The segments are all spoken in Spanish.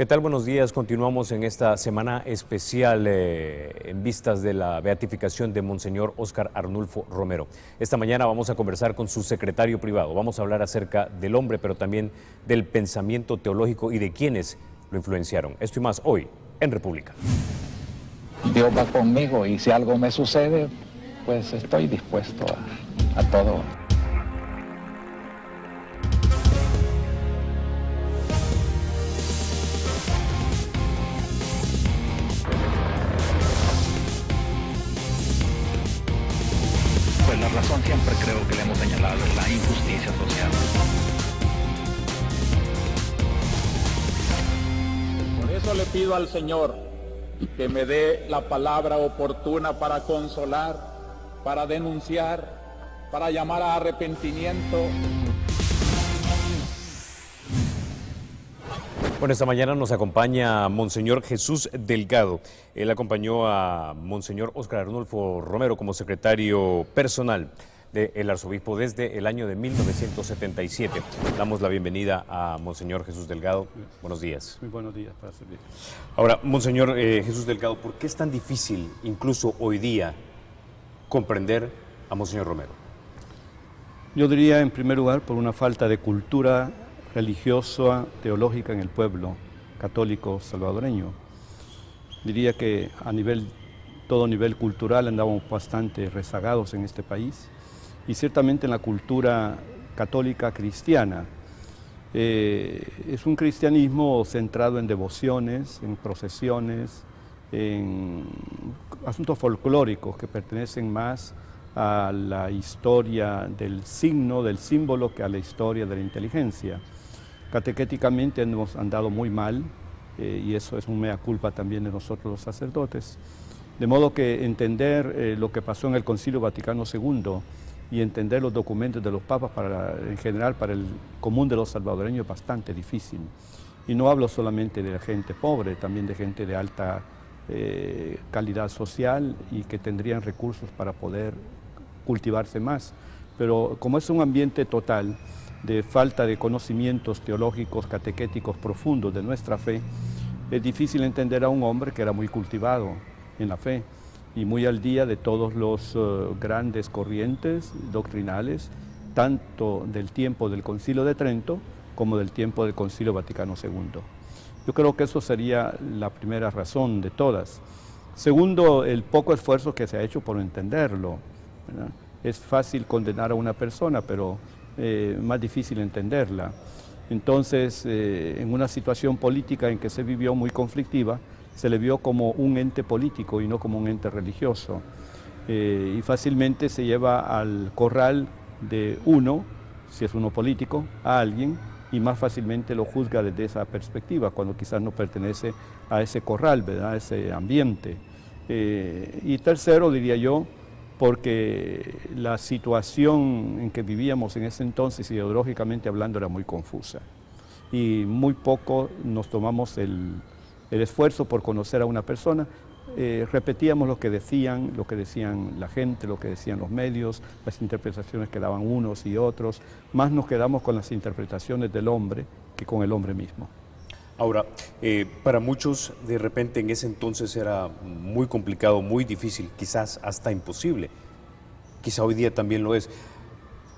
¿Qué tal? Buenos días. Continuamos en esta semana especial en vistas de la beatificación de Monseñor Óscar Arnulfo Romero. Esta mañana vamos a conversar con su secretario privado. Vamos a hablar acerca del hombre, pero también del pensamiento teológico y de quienes lo influenciaron. Esto y más hoy en República. Dios va conmigo y si algo me sucede, pues estoy dispuesto a todo. Pues la razón siempre creo que le hemos señalado es la injusticia social. Por eso le pido al Señor que me dé la palabra oportuna para consolar, para denunciar, para llamar a arrepentimiento. Bueno, esta mañana nos acompaña Monseñor Jesús Delgado. Él acompañó a Monseñor Óscar Arnulfo Romero como secretario personal del arzobispo desde el año de 1977. Damos la bienvenida a Monseñor Jesús Delgado. Buenos días. Muy buenos días para servir. Ahora, Monseñor Jesús Delgado, ¿por qué es tan difícil, incluso hoy día, comprender a Monseñor Romero? Yo diría, en primer lugar, por una falta de cultura religiosa, teológica en el pueblo católico salvadoreño. Diría que a todo nivel cultural andamos bastante rezagados en este país y ciertamente en la cultura católica cristiana. Es un cristianismo centrado en devociones, en procesiones, en asuntos folclóricos que pertenecen más a la historia del signo, del símbolo, que a la historia de la inteligencia. Catequéticamente hemos andado muy mal y eso es un mea culpa también de nosotros los sacerdotes. De modo que entender lo que pasó en el Concilio Vaticano II y entender los documentos de los papas en general para el común de los salvadoreños es bastante difícil. Y no hablo solamente de gente pobre, también de gente de alta calidad social y que tendrían recursos para poder cultivarse más. Pero como es un ambiente total de falta de conocimientos teológicos, catequéticos profundos de nuestra fe, es difícil entender a un hombre que era muy cultivado en la fe y muy al día de todos los grandes corrientes doctrinales, tanto del tiempo del Concilio de Trento como del tiempo del Concilio Vaticano II. Yo creo que eso sería la primera razón de todas. Segundo, el poco esfuerzo que se ha hecho por entenderlo, ¿verdad? Es fácil condenar a una persona, pero más difícil entenderla. Entonces, en una situación política en que se vivió muy conflictiva, se le vio como un ente político y no como un ente religioso. Y fácilmente se lleva al corral de uno, si es uno político, a alguien, y más fácilmente lo juzga desde esa perspectiva, cuando quizás no pertenece a ese corral, ¿verdad? A ese ambiente. Y tercero, diría yo, porque la situación en que vivíamos en ese entonces, ideológicamente hablando, era muy confusa. Y muy poco nos tomamos el esfuerzo por conocer a una persona. Repetíamos lo que decían la gente, lo que decían los medios, las interpretaciones que daban unos y otros. Más nos quedamos con las interpretaciones del hombre que con el hombre mismo. Ahora, para muchos de repente en ese entonces era muy complicado, muy difícil, quizás hasta imposible. Quizá hoy día también lo es.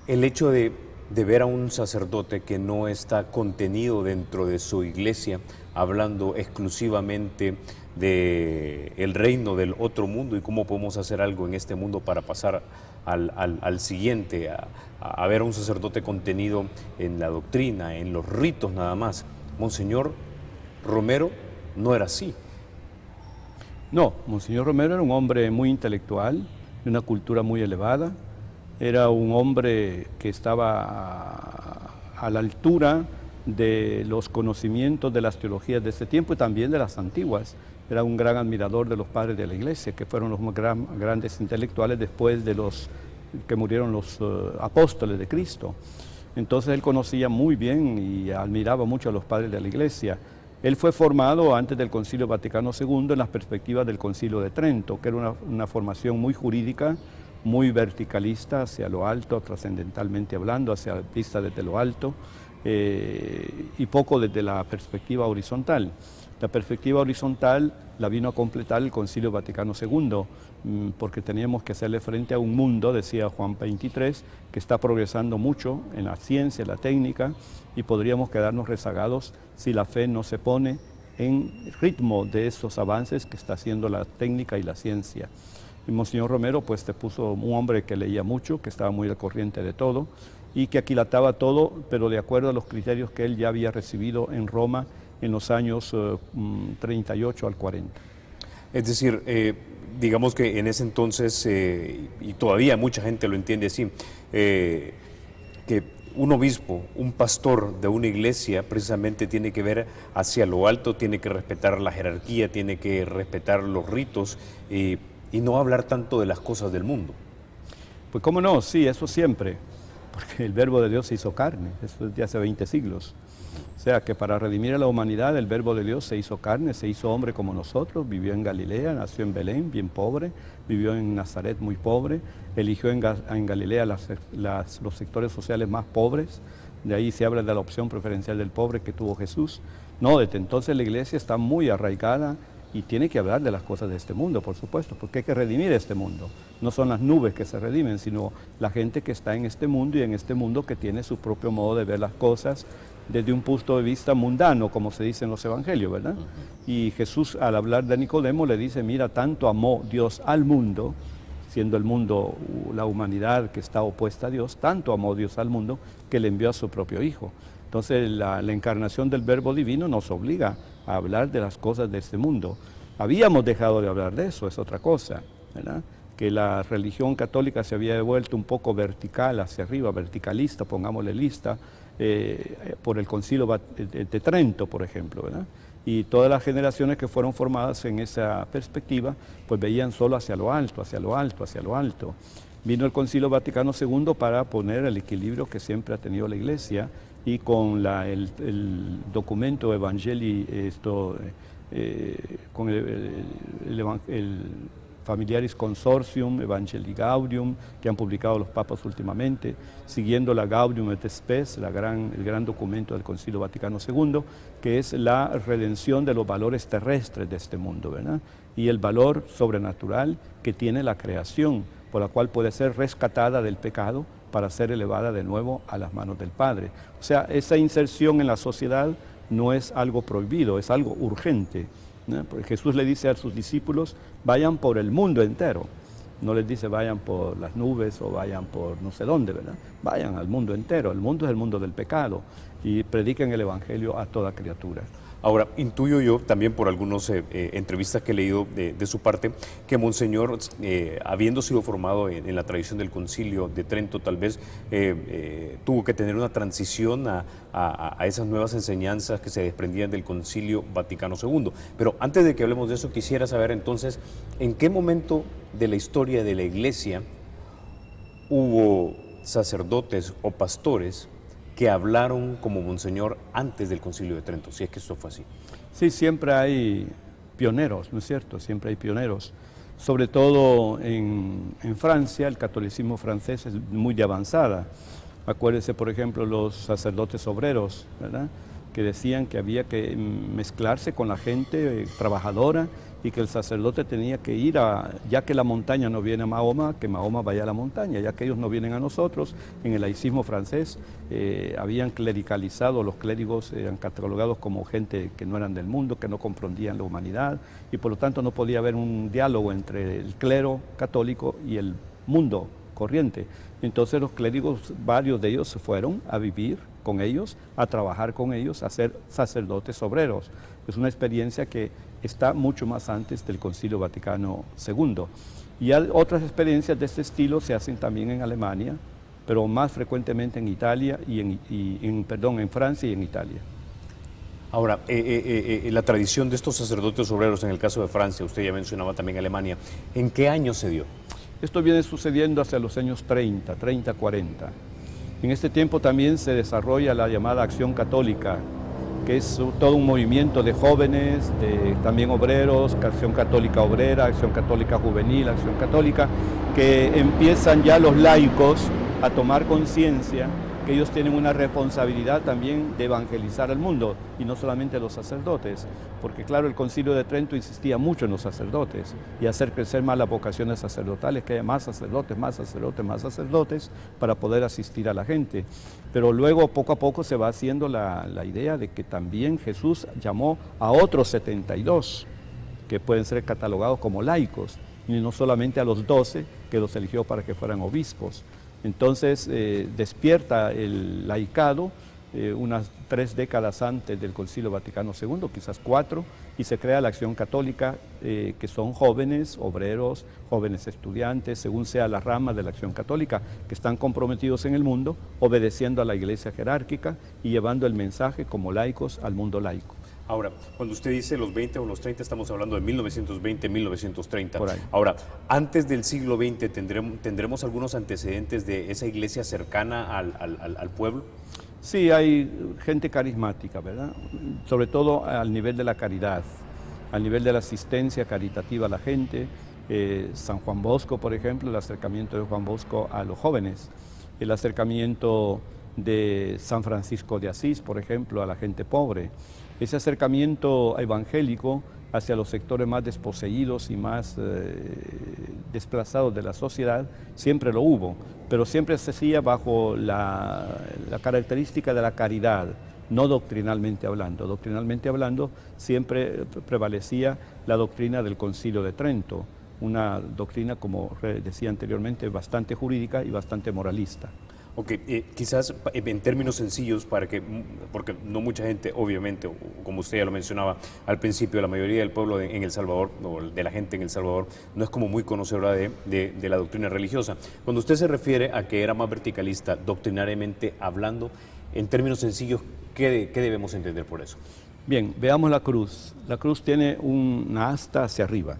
El hecho de ver a un sacerdote que no está contenido dentro de su iglesia, hablando exclusivamente del reino del otro mundo y cómo podemos hacer algo en este mundo para pasar al siguiente, a ver a un sacerdote contenido en la doctrina, en los ritos nada más. Monseñor Romero no era así. No, Monseñor Romero era un hombre muy intelectual, de una cultura muy elevada, era un hombre que estaba a la altura de los conocimientos de las teologías de ese tiempo y también de las antiguas. Era un gran admirador de los padres de la Iglesia, que fueron los más grandes intelectuales después de los que murieron los apóstoles de Cristo. Entonces él conocía muy bien y admiraba mucho a los padres de la Iglesia. Él fue formado antes del Concilio Vaticano II en las perspectivas del Concilio de Trento, que era una formación muy jurídica, muy verticalista hacia lo alto, trascendentalmente hablando, hacia vista desde lo alto, y poco desde la perspectiva horizontal. La perspectiva horizontal la vino a completar el Concilio Vaticano II, porque teníamos que hacerle frente a un mundo, decía Juan 23, que está progresando mucho en la ciencia, en la técnica, y podríamos quedarnos rezagados si la fe no se pone en ritmo de esos avances que está haciendo la técnica y la ciencia. Y Monseñor Romero pues te puso un hombre que leía mucho, que estaba muy al corriente de todo y que aquilataba todo, pero de acuerdo a los criterios que él ya había recibido en Roma en los años 38 al 40. Es decir, digamos que en ese entonces, y todavía mucha gente lo entiende así, que un obispo, un pastor de una iglesia precisamente tiene que ver hacia lo alto, tiene que respetar la jerarquía, tiene que respetar los ritos y no hablar tanto de las cosas del mundo. Pues cómo no, sí, eso siempre, porque el verbo de Dios se hizo carne, eso es de hace 20 siglos. O sea que para redimir a la humanidad el verbo de Dios se hizo carne, se hizo hombre como nosotros, vivió en Galilea, nació en Belén, bien pobre, vivió en Nazaret muy pobre, eligió en Galilea los sectores sociales más pobres, de ahí se habla de la opción preferencial del pobre que tuvo Jesús. No, desde entonces la iglesia está muy arraigada y tiene que hablar de las cosas de este mundo, por supuesto, porque hay que redimir este mundo. No son las nubes que se redimen, sino la gente que está en este mundo y en este mundo que tiene su propio modo de ver las cosas desde un punto de vista mundano, como se dice en los evangelios, ¿verdad? Y Jesús, al hablar de Nicodemo, le dice, mira, tanto amó Dios al mundo, siendo el mundo la humanidad que está opuesta a Dios, tanto amó Dios al mundo que le envió a su propio Hijo. Entonces la encarnación del Verbo Divino nos obliga a hablar de las cosas de este mundo. Habíamos dejado de hablar de eso, es otra cosa, ¿verdad? Que la religión católica se había devuelto un poco vertical hacia arriba, verticalista, pongámosle lista, por el Concilio de Trento, por ejemplo, ¿verdad? Y todas las generaciones que fueron formadas en esa perspectiva, pues veían solo hacia lo alto, hacia lo alto, hacia lo alto. Vino el Concilio Vaticano II para poner el equilibrio que siempre ha tenido la Iglesia y con el documento Evangelii, con el Familiaris Consortium, Evangelii Gaudium, que han publicado los papas últimamente, siguiendo la Gaudium et Spes, el gran documento del Concilio Vaticano II, que es la redención de los valores terrestres de este mundo, ¿verdad? Y el valor sobrenatural que tiene la creación, por la cual puede ser rescatada del pecado para ser elevada de nuevo a las manos del Padre. O sea, esa inserción en la sociedad no es algo prohibido, es algo urgente, ¿no? Porque Jesús le dice a sus discípulos, vayan por el mundo entero. No les dice vayan por las nubes o vayan por no sé dónde, ¿verdad? Vayan al mundo entero. El mundo es el mundo del pecado y prediquen el Evangelio a toda criatura. Ahora, intuyo yo también por algunas entrevistas que he leído de su parte, que Monseñor, habiendo sido formado en la tradición del Concilio de Trento, tal vez tuvo que tener una transición a esas nuevas enseñanzas que se desprendían del Concilio Vaticano II. Pero antes de que hablemos de eso, quisiera saber entonces, ¿en qué momento de la historia de la Iglesia hubo sacerdotes o pastores que hablaron como Monseñor antes del Concilio de Trento, si es que esto fue así? Sí, siempre hay pioneros, ¿no es cierto? Siempre hay pioneros. Sobre todo en Francia, el catolicismo francés es muy de avanzada. Acuérdense, por ejemplo, los sacerdotes obreros, ¿verdad? Que decían que había que mezclarse con la gente trabajadora y que el sacerdote tenía que ir ya que la montaña no viene a Mahoma, que Mahoma vaya a la montaña, ya que ellos no vienen a nosotros. En el laicismo francés habían clericalizado, los clérigos eran catalogados como gente que no eran del mundo, que no comprendían la humanidad y por lo tanto no podía haber un diálogo entre el clero católico y el mundo corriente. Entonces los clérigos, varios de ellos se fueron a vivir con ellos, a trabajar con ellos, a ser sacerdotes obreros. Es una experiencia que está mucho más antes del Concilio Vaticano II. Y otras experiencias de este estilo se hacen también en Alemania, pero más frecuentemente en Italia en Francia y en Italia. Ahora, la tradición de estos sacerdotes obreros, en el caso de Francia, usted ya mencionaba también Alemania, ¿en qué año se dio? Esto viene sucediendo hacia los años 30, 40. En este tiempo también se desarrolla la llamada Acción Católica, que es todo un movimiento de jóvenes, también obreros, Acción Católica Obrera, Acción Católica Juvenil, Acción Católica, que empiezan ya los laicos a tomar conciencia que ellos tienen una responsabilidad también de evangelizar al mundo, y no solamente los sacerdotes, porque claro, el Concilio de Trento insistía mucho en los sacerdotes y hacer crecer más las vocaciones sacerdotales, que haya más sacerdotes, más sacerdotes, más sacerdotes, para poder asistir a la gente. Pero luego, poco a poco, se va haciendo la idea de que también Jesús llamó a otros 72, que pueden ser catalogados como laicos, y no solamente a los 12 que los eligió para que fueran obispos. Entonces despierta el laicado unas 3 décadas antes del Concilio Vaticano II, quizás 4, y se crea la Acción Católica, que son jóvenes, obreros, jóvenes estudiantes, según sea la rama de la Acción Católica, que están comprometidos en el mundo, obedeciendo a la Iglesia jerárquica y llevando el mensaje como laicos al mundo laico. Ahora, cuando usted dice los 20 o los 30, estamos hablando de 1920, 1930. Por ahí. Ahora, antes del siglo XX, ¿tendremos algunos antecedentes de esa iglesia cercana al pueblo? Sí, hay gente carismática, ¿verdad? Sobre todo al nivel de la caridad, al nivel de la asistencia caritativa a la gente. San Juan Bosco, por ejemplo, el acercamiento de Juan Bosco a los jóvenes, el acercamiento de San Francisco de Asís, por ejemplo, a la gente pobre. Ese acercamiento evangélico hacia los sectores más desposeídos y más desplazados de la sociedad siempre lo hubo, pero siempre se hacía bajo la característica de la caridad, no doctrinalmente hablando. Doctrinalmente hablando siempre prevalecía la doctrina del Concilio de Trento, una doctrina, como decía anteriormente, bastante jurídica y bastante moralista. Ok, quizás en términos sencillos, porque no mucha gente, obviamente, como usted ya lo mencionaba al principio, la mayoría del pueblo en El Salvador, o de la gente en El Salvador, no es como muy conocedora de la doctrina religiosa. Cuando usted se refiere a que era más verticalista, doctrinariamente hablando, en términos sencillos, ¿qué debemos entender por eso? Bien, veamos la cruz. La cruz tiene una asta hacia arriba,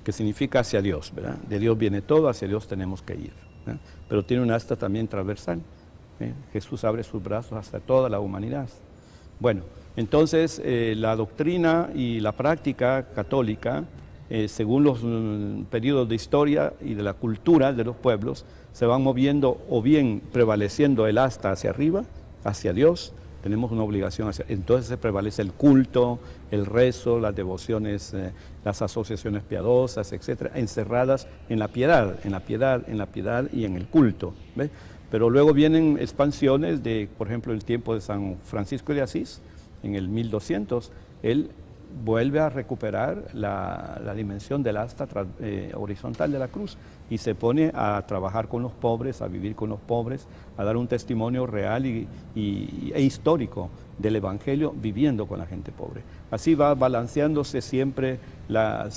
que significa hacia Dios, ¿verdad? De Dios viene todo, hacia Dios tenemos que ir. Pero tiene una asta también transversal. Jesús abre sus brazos hasta toda la humanidad. Bueno, entonces la doctrina y la práctica católica, según los periodos de historia y de la cultura de los pueblos, se van moviendo o bien prevaleciendo el asta hacia arriba, hacia Dios. Tenemos una obligación entonces se prevalece el culto, el rezo, las devociones, las asociaciones piadosas, etcétera, encerradas en la piedad, en la piedad, en la piedad y en el culto. ¿Ve? Pero luego vienen expansiones de, por ejemplo, el tiempo de San Francisco de Asís, en el 1200, él vuelve a recuperar la dimensión del asta horizontal de la cruz y se pone a trabajar con los pobres, a vivir con los pobres, a dar un testimonio real e histórico del Evangelio viviendo con la gente pobre. Así va balanceándose siempre la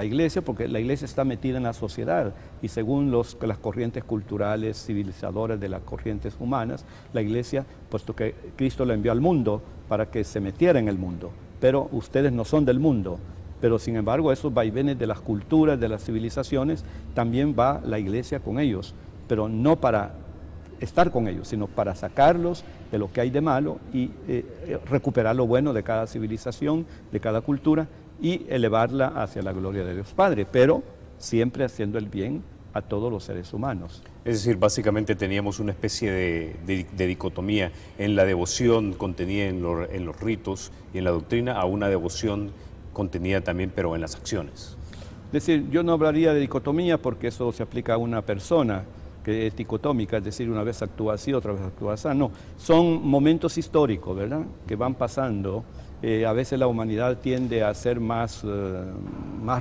Iglesia, porque la Iglesia está metida en la sociedad y según las corrientes culturales, civilizadoras de las corrientes humanas, la Iglesia, puesto que Cristo la envió al mundo para que se metiera en el mundo, pero ustedes no son del mundo. Pero sin embargo, esos vaivenes de las culturas, de las civilizaciones, también va la Iglesia con ellos, pero no para estar con ellos, sino para sacarlos de lo que hay de malo y recuperar lo bueno de cada civilización, de cada cultura y elevarla hacia la gloria de Dios Padre, pero siempre haciendo el bien a todos los seres humanos. Es decir, básicamente teníamos una especie de dicotomía en la devoción contenida en los ritos y en la doctrina, a una devoción contenida también, pero en las acciones. Es decir, yo no hablaría de dicotomía porque eso se aplica a una persona que es dicotómica, es decir, una vez actúa así, otra vez actúa así. No, son momentos históricos, ¿verdad?, que van pasando. A veces la humanidad tiende a ser más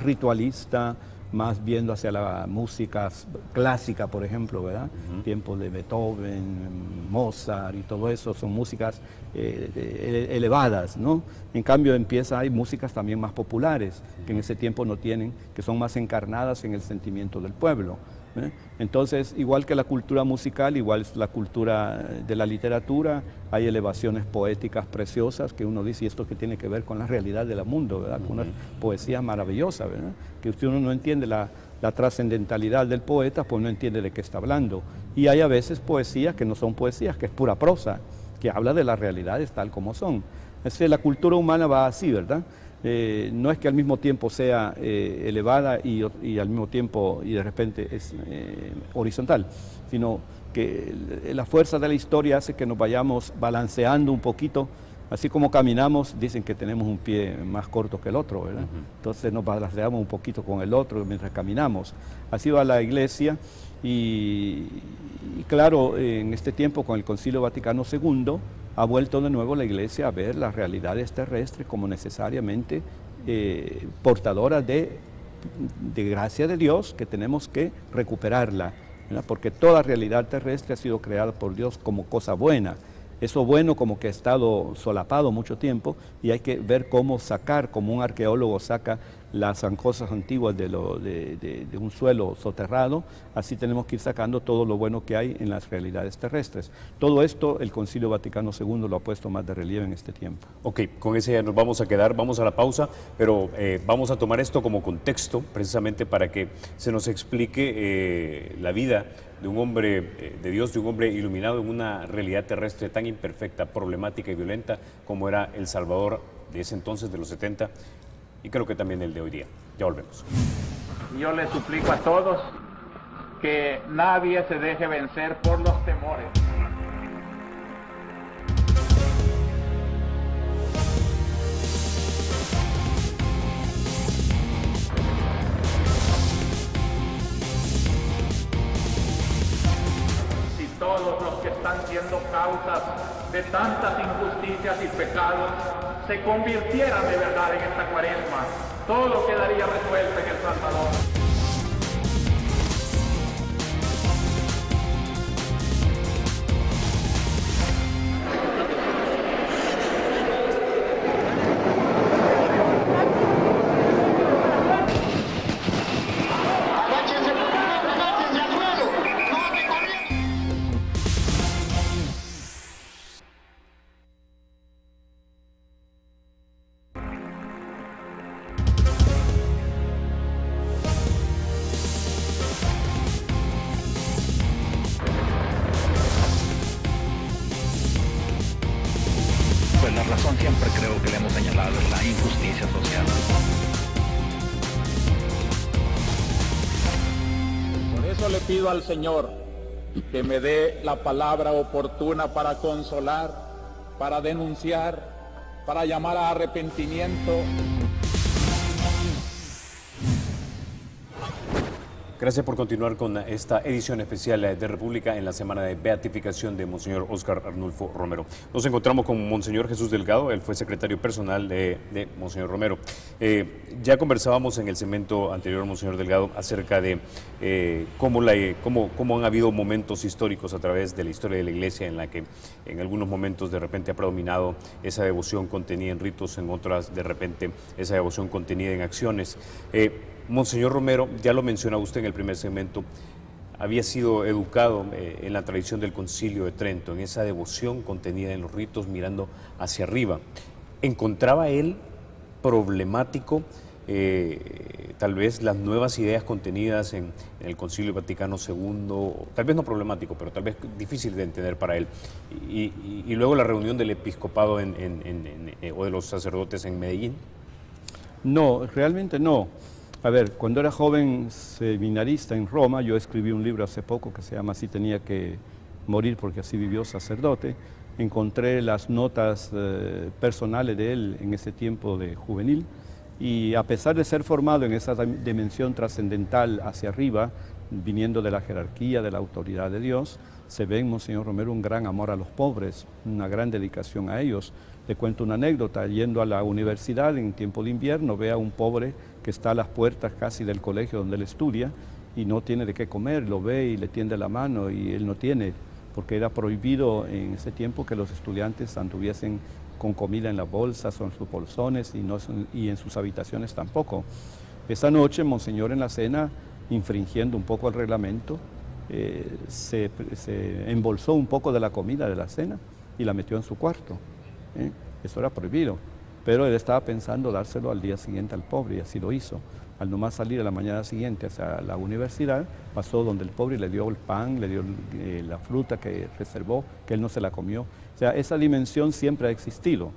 ritualista, más viendo hacia la música clásica, por ejemplo, ¿verdad? Tiempos de Beethoven, Mozart y todo eso son músicas elevadas, ¿no? En cambio hay músicas también más populares, que en ese tiempo no tienen, que son más encarnadas en el sentimiento del pueblo. Entonces, igual que la cultura musical, igual es la cultura de la literatura, hay elevaciones poéticas preciosas que uno dice, ¿y esto qué tiene que ver con la realidad del mundo? ¿Verdad? Con una poesía maravillosa, ¿verdad? Que uno no entiende la trascendentalidad del poeta, pues no entiende de qué está hablando. Y hay a veces poesías que no son poesías, que es pura prosa, que habla de las realidades tal como son. Es que la cultura humana va así, ¿verdad? No es que al mismo tiempo sea elevada y al mismo tiempo y de repente es horizontal, sino que la fuerza de la historia hace que nos vayamos balanceando un poquito. Así como caminamos, dicen que tenemos un pie más corto que el otro, ¿verdad? Entonces nos balanceamos un poquito con el otro mientras caminamos. Así va la Iglesia y claro, en este tiempo con el Concilio Vaticano II ha vuelto de nuevo la Iglesia a ver las realidades terrestres como necesariamente portadoras de gracia de Dios, que tenemos que recuperarla, ¿verdad? Porque toda realidad terrestre ha sido creada por Dios como cosa buena. Eso bueno como que ha estado solapado mucho tiempo y hay que ver cómo sacar, como un arqueólogo saca las zancosas antiguas de un suelo soterrado, así tenemos que ir sacando todo lo bueno que hay en las realidades terrestres. Todo esto el Concilio Vaticano II lo ha puesto más de relieve en este tiempo. Ok, con ese ya nos vamos a quedar, vamos a la pausa, pero vamos a tomar esto como contexto precisamente para que se nos explique la vida de un hombre de Dios, de un hombre iluminado en una realidad terrestre tan imperfecta, problemática y violenta como era El Salvador de ese entonces, de los 70, y creo que también el de hoy día. Ya volvemos. Yo les suplico a todos que nadie se deje vencer por los temores. Si todos los que están siendo causas de tantas injusticias y pecados se convirtieran de verdad en esta cuaresma, todo quedaría resuelto en El Salvador. Pues la razón siempre creo que le hemos señalado es la injusticia social. Por eso le pido al Señor que me dé la palabra oportuna para consolar, para denunciar, para llamar a arrepentimiento. Gracias por continuar con esta edición especial de República en la semana de beatificación de Monseñor Óscar Arnulfo Romero. Nos encontramos con Monseñor Jesús Delgado, él fue secretario personal de Monseñor Romero. Ya conversábamos en el segmento anterior, Monseñor Delgado, acerca de cómo han habido momentos históricos a través de la historia de la Iglesia en la que en algunos momentos de repente ha predominado esa devoción contenida en ritos, en otras de repente esa devoción contenida en acciones. Monseñor Romero, ya lo mencionaba usted en el primer segmento, había sido educado en la tradición del Concilio de Trento, en esa devoción contenida en los ritos mirando hacia arriba. ¿Encontraba él problemático tal vez las nuevas ideas contenidas en el Concilio Vaticano II, tal vez no problemático, pero tal vez difícil de entender para él, y luego la reunión del episcopado o de los sacerdotes en Medellín? No, realmente no. A ver, cuando era joven seminarista en Roma, yo escribí un libro hace poco que se llama Así tenía que morir porque así vivió sacerdote. Encontré las notas personales de él en ese tiempo de juvenil y a pesar de ser formado en esa dimensión trascendental hacia arriba, viniendo de la jerarquía, de la autoridad de Dios, se ve en Monseñor Romero un gran amor a los pobres, una gran dedicación a ellos. Le cuento una anécdota, yendo a la universidad en tiempo de invierno, ve a un pobre que está a las puertas casi del colegio donde él estudia y no tiene de qué comer, lo ve y le tiende la mano y él no tiene, porque era prohibido en ese tiempo que los estudiantes anduviesen con comida en las bolsas o en sus bolsones y en sus habitaciones tampoco. Esa noche, Monseñor en la cena, infringiendo un poco el reglamento, se embolsó un poco de la comida de la cena y la metió en su cuarto. Eso era prohibido, pero él estaba pensando dárselo al día siguiente al pobre y así lo hizo. Al nomás salir a la mañana siguiente hacia la universidad, pasó donde el pobre le dio el pan, le dio la fruta que reservó, que él no se la comió. O sea, esa dimensión siempre ha existido,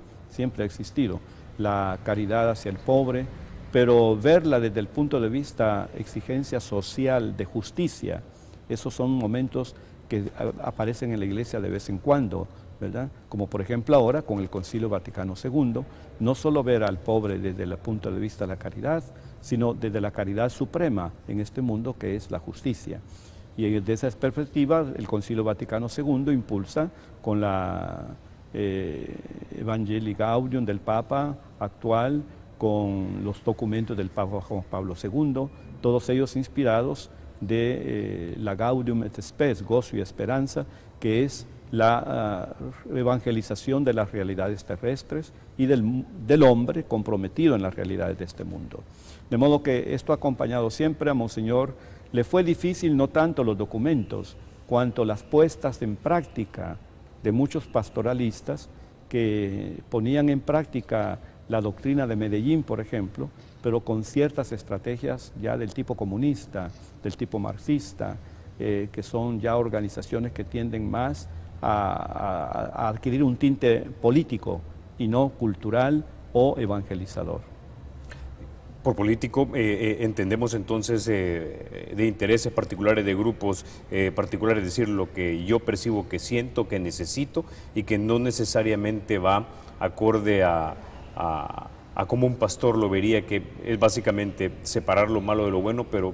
la caridad hacia el pobre, pero verla desde el punto de vista exigencia social, de justicia, esos son momentos que aparecen en la Iglesia de vez en cuando, ¿verdad? Como por ejemplo ahora con el Concilio Vaticano II, no solo ver al pobre desde el punto de vista de la caridad, sino desde la caridad suprema en este mundo que es la justicia. Y desde esa perspectiva el Concilio Vaticano II impulsa con la Evangelii Gaudium del Papa actual, con los documentos del Papa Juan Pablo II, todos ellos inspirados de la Gaudium et Spes, gozo y esperanza, que es la evangelización de las realidades terrestres y del hombre comprometido en las realidades de este mundo. De modo que esto ha acompañado siempre a Monseñor. Le fue difícil no tanto los documentos, cuanto las puestas en práctica de muchos pastoralistas que ponían en práctica la doctrina de Medellín, por ejemplo, pero con ciertas estrategias ya del tipo comunista, del tipo marxista, que son ya organizaciones que tienden más a adquirir un tinte político y no cultural o evangelizador. Por político entendemos entonces de intereses particulares, de grupos particulares, es decir, lo que yo percibo, que siento, que necesito y que no necesariamente va acorde a cómo un pastor lo vería, que es básicamente separar lo malo de lo bueno, pero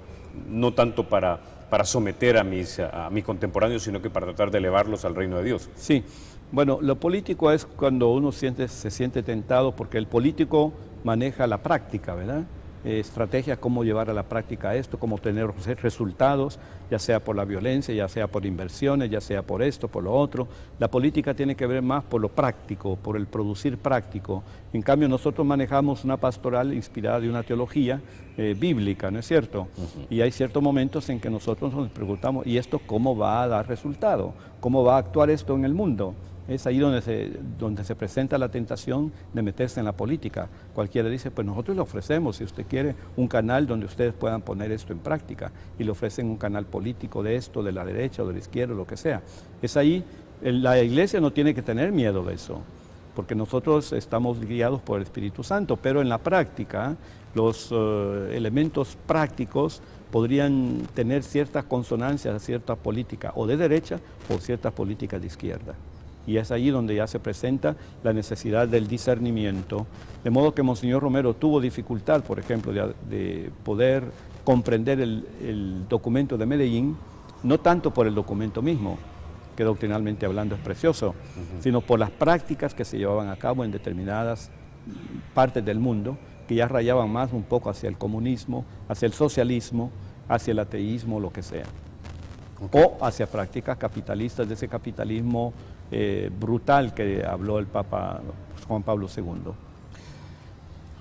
no tanto para someter a mis contemporáneos, sino que para tratar de elevarlos al reino de Dios. Sí, bueno, lo político es cuando uno se siente tentado, porque el político maneja la práctica, ¿verdad? Estrategias, cómo llevar a la práctica esto, cómo tener resultados, ya sea por la violencia, ya sea por inversiones, ya sea por esto, por lo otro. La política tiene que ver más por lo práctico, por el producir práctico. En cambio, nosotros manejamos una pastoral inspirada de una teología bíblica, ¿no es cierto? Y hay ciertos momentos en que nosotros nos preguntamos, ¿y esto cómo va a dar resultado? ¿Cómo va a actuar esto en el mundo? Es ahí donde se presenta la tentación de meterse en la política. Cualquiera dice, pues nosotros le ofrecemos, si usted quiere, un canal donde ustedes puedan poner esto en práctica, y le ofrecen un canal político de esto, de la derecha o de la izquierda, lo que sea. Es ahí, la Iglesia no tiene que tener miedo de eso, porque nosotros estamos guiados por el Espíritu Santo, pero en la práctica, los elementos prácticos podrían tener ciertas consonancias a cierta política, o de derecha, o ciertas políticas de izquierda. Y es allí donde ya se presenta la necesidad del discernimiento, de modo que Monseñor Romero tuvo dificultad, por ejemplo, de poder comprender el documento de Medellín, no tanto por el documento mismo, que doctrinalmente hablando es precioso, sino por las prácticas que se llevaban a cabo en determinadas partes del mundo, que ya rayaban más un poco hacia el comunismo, hacia el socialismo, hacia el ateísmo, lo que sea. O hacia prácticas capitalistas, de ese capitalismo brutal que habló el Papa Juan Pablo II.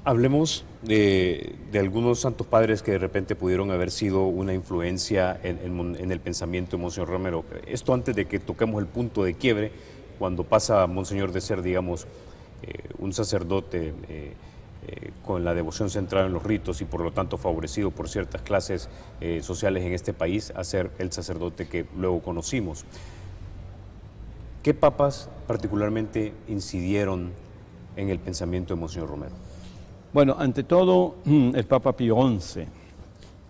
Hablemos de algunos santos padres que de repente pudieron haber sido una influencia en el pensamiento de Monseñor Romero. Esto antes de que toquemos el punto de quiebre, cuando pasa Monseñor de ser, digamos, un sacerdote con la devoción centrada en los ritos y por lo tanto favorecido por ciertas clases sociales en este país, a ser el sacerdote que luego conocimos. ¿Qué papas particularmente incidieron en el pensamiento de Monseñor Romero? Bueno, ante todo, el Papa Pío XI.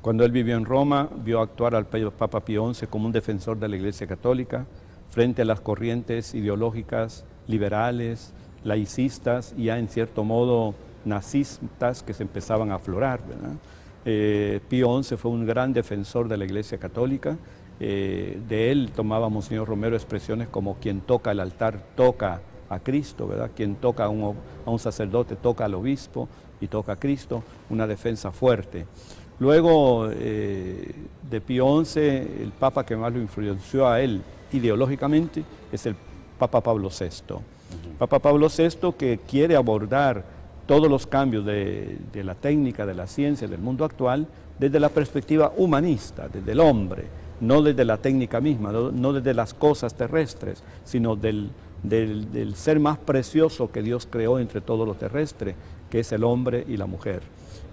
Cuando él vivió en Roma, vio actuar al Papa Pío XI como un defensor de la Iglesia Católica frente a las corrientes ideológicas liberales, laicistas y ya en cierto modo nazistas que se empezaban a aflorar, ¿verdad? Pío XI fue un gran defensor de la Iglesia Católica. De él tomaba Monseñor Romero expresiones como quien toca el altar toca a Cristo, ¿verdad? Quien toca a un sacerdote toca al obispo y toca a Cristo, una defensa fuerte. Luego de Pío XI, el Papa que más lo influenció a él ideológicamente es el Papa Pablo VI. Papa Pablo VI, que quiere abordar todos los cambios de la técnica, de la ciencia, del mundo actual, desde la perspectiva humanista, desde el hombre, no desde la técnica misma, no desde las cosas terrestres, sino del ser más precioso que Dios creó entre todo lo terrestre, que es el hombre y la mujer.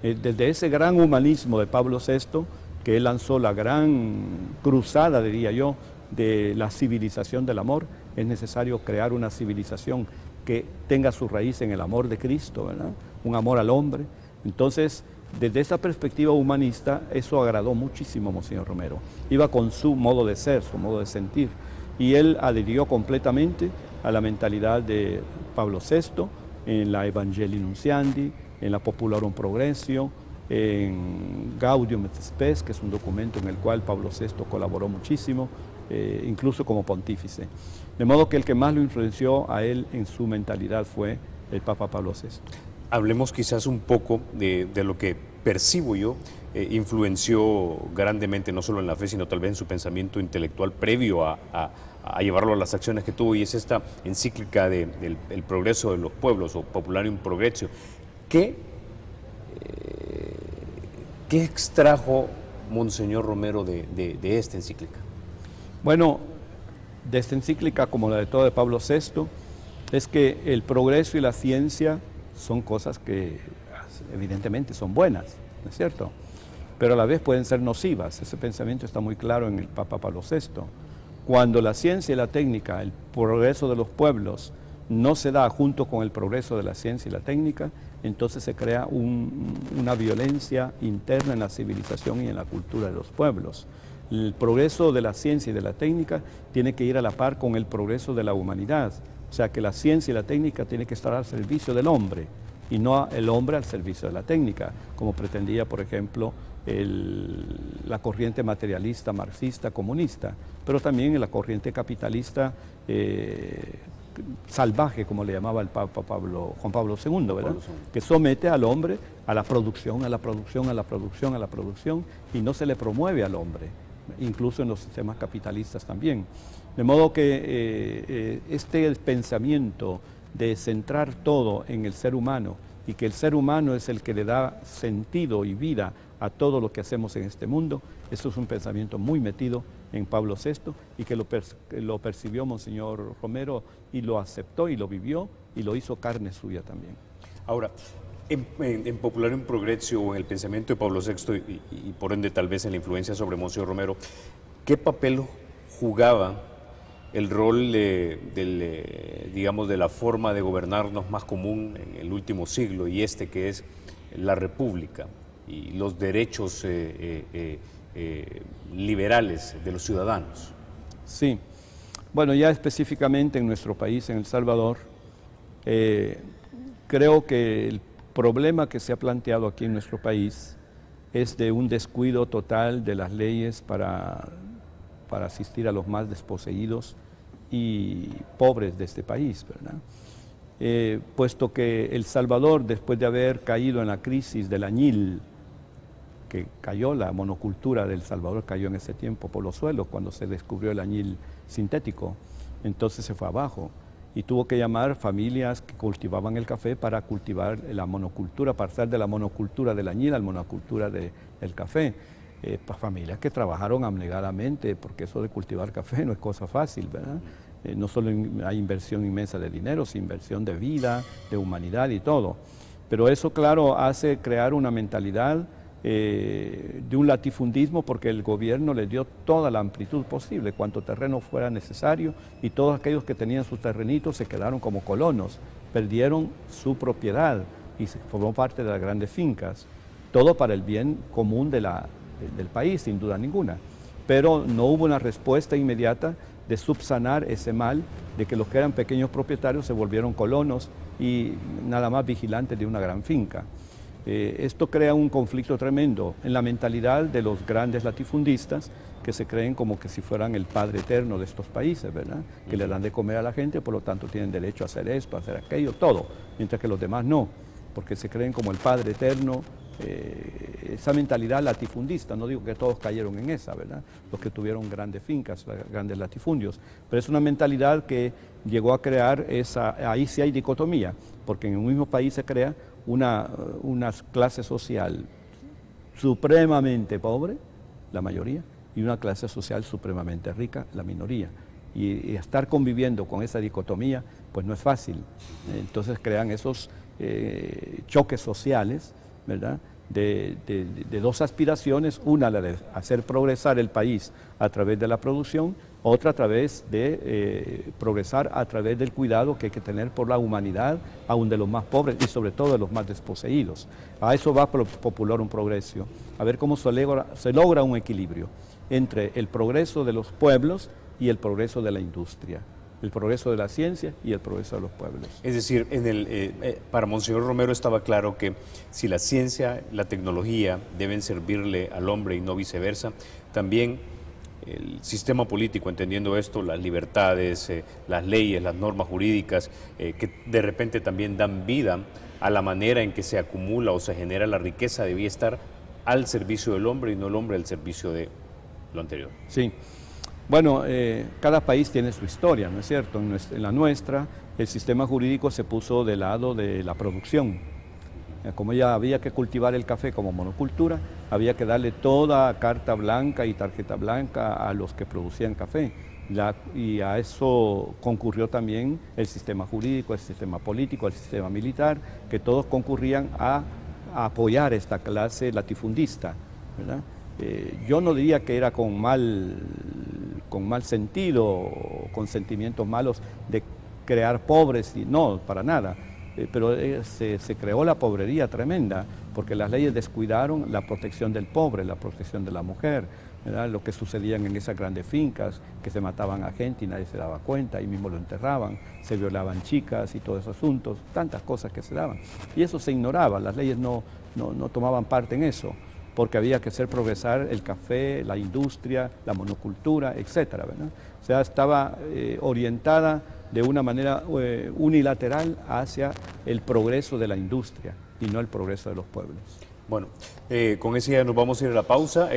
Desde ese gran humanismo de Pablo VI, que él lanzó la gran cruzada, diría yo, de la civilización del amor, es necesario crear una civilización que tenga su raíz en el amor de Cristo, ¿verdad? Un amor al hombre. Entonces, desde esa perspectiva humanista, eso agradó muchísimo a Monseñor Romero. Iba con su modo de ser, su modo de sentir, y él adhirió completamente a la mentalidad de Pablo VI, en la Evangelii Nunciandi, en la Popularum Progressio, en Gaudium et Spes, que es un documento en el cual Pablo VI colaboró muchísimo, incluso como pontífice. De modo que el que más lo influenció a él en su mentalidad fue el Papa Pablo VI. Hablemos quizás un poco de lo que percibo yo influenció grandemente, no solo en la fe, sino tal vez en su pensamiento intelectual previo a llevarlo a las acciones que tuvo, y es esta encíclica del el progreso de los pueblos, o Popularium Progressio. ¿Qué extrajo Monseñor Romero de esta encíclica? Bueno, de esta encíclica, como la de todo de Pablo VI, es que el progreso y la ciencia son cosas que evidentemente son buenas, ¿no es cierto? Pero a la vez pueden ser nocivas. Ese pensamiento está muy claro en el Papa Pablo VI. Cuando la ciencia y la técnica, el progreso de los pueblos, no se da junto con el progreso de la ciencia y la técnica, entonces se crea una violencia interna en la civilización y en la cultura de los pueblos. El progreso de la ciencia y de la técnica tiene que ir a la par con el progreso de la humanidad. O sea que la ciencia y la técnica tienen que estar al servicio del hombre y no el hombre al servicio de la técnica, como pretendía, por ejemplo, la corriente materialista, marxista, comunista, pero también la corriente capitalista salvaje, como le llamaba el Papa Juan Pablo II, ¿verdad? Que somete al hombre a la producción, a la producción, a la producción, a la producción, y no se le promueve al hombre, incluso en los sistemas capitalistas también. De modo que este pensamiento de centrar todo en el ser humano y que el ser humano es el que le da sentido y vida a todo lo que hacemos en este mundo, eso es un pensamiento muy metido en Pablo VI y que lo percibió Monseñor Romero y lo aceptó y lo vivió y lo hizo carne suya también. Ahora, en Popularium Progressio o en el pensamiento de Pablo VI y por ende tal vez en la influencia sobre Monseñor Romero, ¿qué papel jugaba el rol digamos, de la forma de gobernarnos más común en el último siglo y que es la república y los derechos liberales de los ciudadanos? Sí, bueno, ya específicamente en nuestro país, en El Salvador, creo que el problema que se ha planteado aquí en nuestro país es de un descuido total de las leyes para asistir a los más desposeídos y pobres de este país, ¿verdad? Puesto que El Salvador, después de haber caído en la crisis del añil, que cayó, la monocultura del Salvador cayó en ese tiempo por los suelos cuando se descubrió el añil sintético, entonces se fue abajo y tuvo que llamar familias que cultivaban el café para cultivar la monocultura, pasar de la monocultura del añil a la monocultura del café. Familias que trabajaron abnegadamente, porque eso de cultivar café no es cosa fácil, ¿verdad? No solo hay inversión inmensa de dinero, sino inversión de vida, de humanidad y todo. Pero eso, claro, hace crear una mentalidad de un latifundismo, porque el gobierno le dio toda la amplitud posible, cuanto terreno fuera necesario, y todos aquellos que tenían sus terrenitos se quedaron como colonos, perdieron su propiedad y se formó parte de las grandes fincas. Todo para el bien común del país, sin duda ninguna. Pero no hubo una respuesta inmediata de subsanar ese mal, de que los que eran pequeños propietarios se volvieron colonos y nada más vigilantes de una gran finca. Esto crea un conflicto tremendo en la mentalidad de los grandes latifundistas que se creen como que si fueran el padre eterno de estos países, ¿verdad? Que le dan de comer a la gente, por lo tanto tienen derecho a hacer esto, a hacer aquello, todo, mientras que los demás no, porque se creen como el padre eterno. Esa mentalidad latifundista, no digo que todos cayeron en esa, ¿verdad? Los que tuvieron grandes fincas, grandes latifundios, pero es una mentalidad que llegó a crear ahí sí hay dicotomía, porque en un mismo país se crea una clase social supremamente pobre, la mayoría, y una clase social supremamente rica, la minoría. Y estar conviviendo con esa dicotomía, pues no es fácil. Entonces crean esos choques sociales, ¿verdad? De dos aspiraciones, una la de hacer progresar el país a través de la producción otra a través de progresar a través del cuidado que hay que tener por la humanidad, aún de los más pobres y sobre todo de los más desposeídos. A eso va popular un progreso, a ver cómo se logra un equilibrio entre el progreso de los pueblos y el progreso de la industria, el progreso de la ciencia y el progreso de los pueblos. Es decir, para Monseñor Romero estaba claro que si la ciencia, la tecnología deben servirle al hombre y no viceversa, también el sistema político, entendiendo esto, las libertades, las leyes, las normas jurídicas, que de repente también dan vida a la manera en que se acumula o se genera la riqueza, debía estar al servicio del hombre y no el hombre al servicio de lo anterior. Sí. Bueno, cada país tiene su historia, ¿no es cierto? En la nuestra, el sistema jurídico se puso del lado de la producción. Como ya había que cultivar el café como monocultura, había que darle toda carta blanca y tarjeta blanca a los que producían café. Y a eso concurrió también el sistema jurídico, el sistema político, el sistema militar, que todos concurrían a apoyar esta clase latifundista, ¿verdad? Yo no diría que era con mal sentido o con sentimientos malos de crear pobres, no, para nada. Pero se creó la pobrería tremenda, porque las leyes descuidaron la protección del pobre, la protección de la mujer, ¿verdad? Lo que sucedían en esas grandes fincas, que se mataban a gente y nadie se daba cuenta, y mismo lo enterraban, se violaban chicas y todos esos asuntos, tantas cosas que se daban. Y eso se ignoraba, las leyes no tomaban parte en eso, porque había que hacer progresar el café, la industria, la monocultura, etcétera, ¿verdad? O sea, estaba orientada de una manera unilateral hacia el progreso de la industria y no el progreso de los pueblos. Bueno, con eso ya nos vamos a ir a la pausa.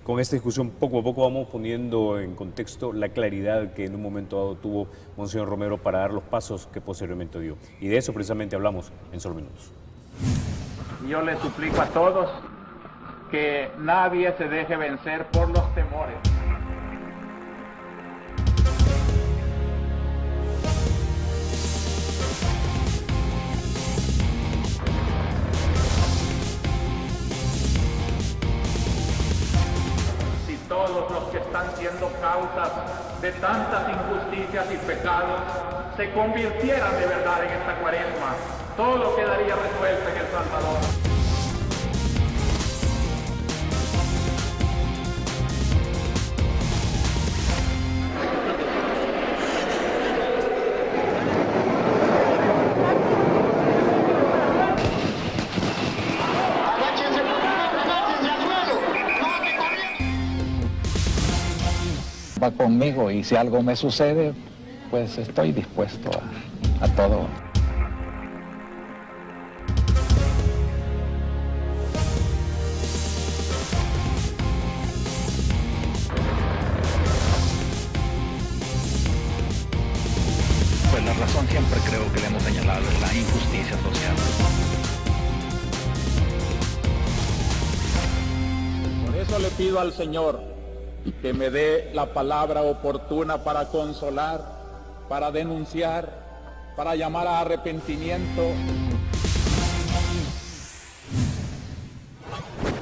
Con esta discusión poco a poco vamos poniendo en contexto la claridad que en un momento dado tuvo Monseñor Romero para dar los pasos que posteriormente dio. Y de eso precisamente hablamos en solo minutos. Yo les suplico a todos que nadie se deje vencer por los temores. Si todos los que están siendo causas de tantas injusticias y pecados se convirtieran de verdad en esta cuaresma, todo quedaría resuelto en El Salvador. Va conmigo y si algo me sucede, pues estoy dispuesto a todo. Pues la razón siempre creo que le hemos señalado es la injusticia social. Por eso le pido al Señor que me dé la palabra oportuna para consolar, para denunciar, para llamar a arrepentimiento.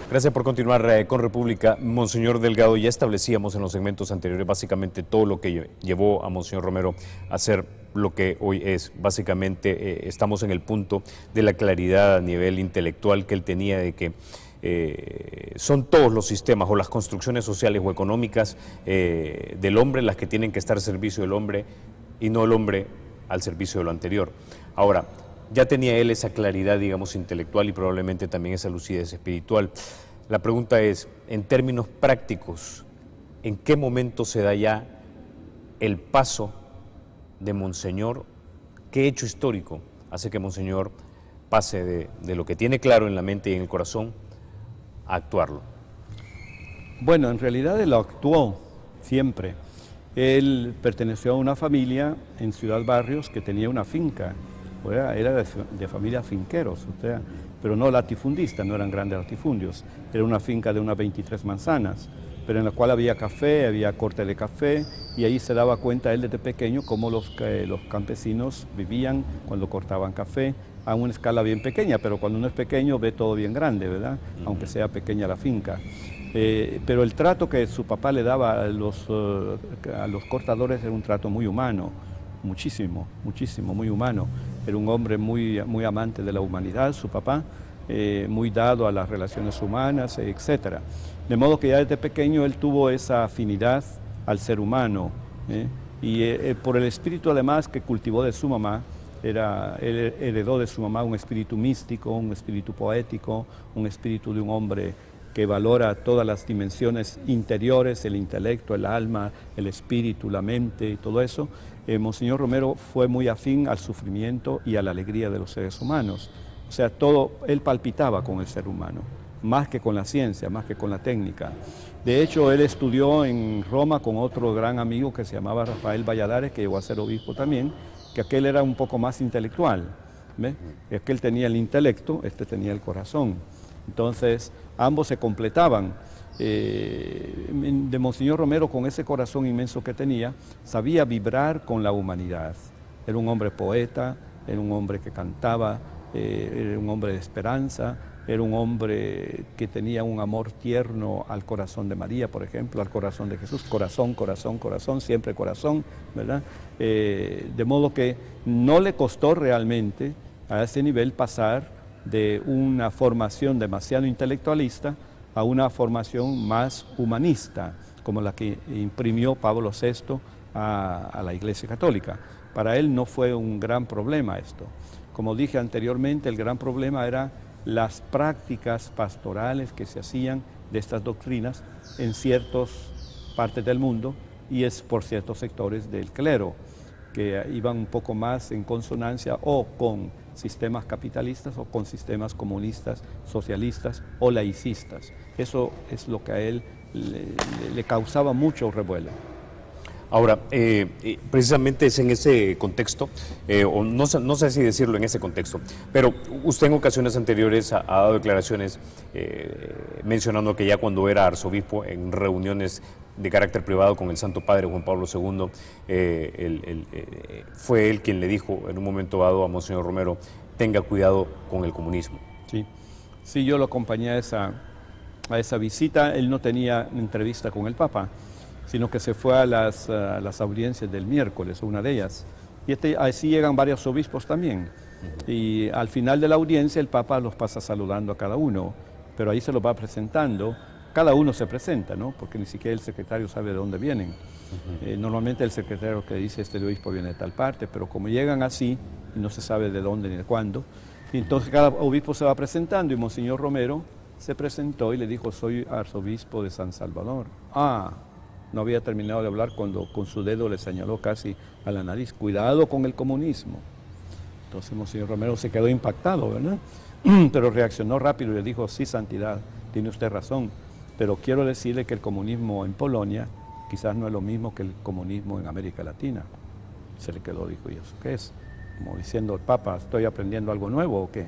Gracias por continuar con República. Monseñor Delgado, ya establecíamos en los segmentos anteriores básicamente todo lo que llevó a Monseñor Romero a hacer lo que hoy es. Básicamente estamos en el punto de la claridad a nivel intelectual que él tenía de que son todos los sistemas o las construcciones sociales o económicas del hombre las que tienen que estar al servicio del hombre y no el hombre al servicio de lo anterior. Ahora, ya tenía él esa claridad, digamos, intelectual y probablemente también esa lucidez espiritual. La pregunta es, en términos prácticos, ¿en qué momento se da ya el paso de Monseñor? ¿Qué hecho histórico hace que Monseñor pase de lo que tiene claro en la mente y en el corazón a actuarlo? Bueno, en realidad él lo actuó siempre. Él perteneció a una familia en Ciudad Barrios que tenía una finca, era de familia finqueros, pero no latifundistas, no eran grandes latifundios. Era una finca de unas 23 manzanas, pero en la cual había café, había corte de café, y ahí se daba cuenta él desde pequeño cómo los campesinos vivían cuando cortaban café, a una escala bien pequeña, pero cuando uno es pequeño ve todo bien grande, ¿verdad? Aunque sea pequeña la finca. Pero el trato que su papá le daba a los cortadores era un trato muy humano, muchísimo, muchísimo, muy humano. Era un hombre muy, muy amante de la humanidad, su papá, muy dado a las relaciones humanas, etc. De modo que ya desde pequeño él tuvo esa afinidad al ser humano, y por el espíritu además que cultivó de su mamá. Él heredó de su mamá un espíritu místico, un espíritu poético, un espíritu de un hombre que valora todas las dimensiones interiores, el intelecto, el alma, el espíritu, la mente y todo eso. Monseñor Romero fue muy afín al sufrimiento y a la alegría de los seres humanos. O sea, él palpitaba con el ser humano, más que con la ciencia, más que con la técnica. De hecho, él estudió en Roma con otro gran amigo que se llamaba Rafael Valladares, que llegó a ser obispo también, que aquel era un poco más intelectual. ¿Ve? Aquel tenía el intelecto, este tenía el corazón. Entonces, ambos se completaban. De Monseñor Romero, con ese corazón inmenso que tenía, sabía vibrar con la humanidad. Era un hombre poeta, era un hombre que cantaba, era un hombre de esperanza, era un hombre que tenía un amor tierno al corazón de María, por ejemplo, al corazón de Jesús. Corazón, corazón, corazón, siempre corazón, ¿verdad? De modo que no le costó realmente a ese nivel pasar de una formación demasiado intelectualista a una formación más humanista, como la que imprimió Pablo VI a la Iglesia Católica. Para él no fue un gran problema esto. Como dije anteriormente, el gran problema era las prácticas pastorales que se hacían de estas doctrinas en ciertas partes del mundo y es por ciertos sectores del clero, que iban un poco más en consonancia o con sistemas capitalistas o con sistemas comunistas, socialistas o laicistas. Eso es lo que a él le causaba mucho revuelo. Ahora, precisamente es en ese contexto, o no sé si decirlo en ese contexto, pero usted en ocasiones anteriores ha dado declaraciones mencionando que ya cuando era arzobispo, en reuniones de carácter privado con el Santo Padre Juan Pablo II, fue él quien le dijo en un momento dado a Monseñor Romero, tenga cuidado con el comunismo. Sí, yo lo acompañé a esa visita. Él no tenía entrevista con el Papa, sino que se fue a las audiencias del miércoles, una de ellas. Y así llegan varios obispos también. Y al final de la audiencia el Papa los pasa saludando a cada uno, pero ahí se los va presentando. Cada uno se presenta, ¿no? Porque ni siquiera el secretario sabe de dónde vienen. Normalmente el secretario que dice este obispo viene de tal parte, pero como llegan así, no se sabe de dónde ni de cuándo. Y entonces cada obispo se va presentando y Monseñor Romero se presentó y le dijo, soy arzobispo de San Salvador. No había terminado de hablar cuando con su dedo le señaló casi a la nariz, cuidado con el comunismo. Entonces Monseñor Romero se quedó impactado, ¿verdad? Pero reaccionó rápido y le dijo, sí, santidad, tiene usted razón, pero quiero decirle que el comunismo en Polonia quizás no es lo mismo que el comunismo en América Latina. Se le quedó, dijo, ¿y eso qué es? Como diciendo, Papa, ¿estoy aprendiendo algo nuevo o qué?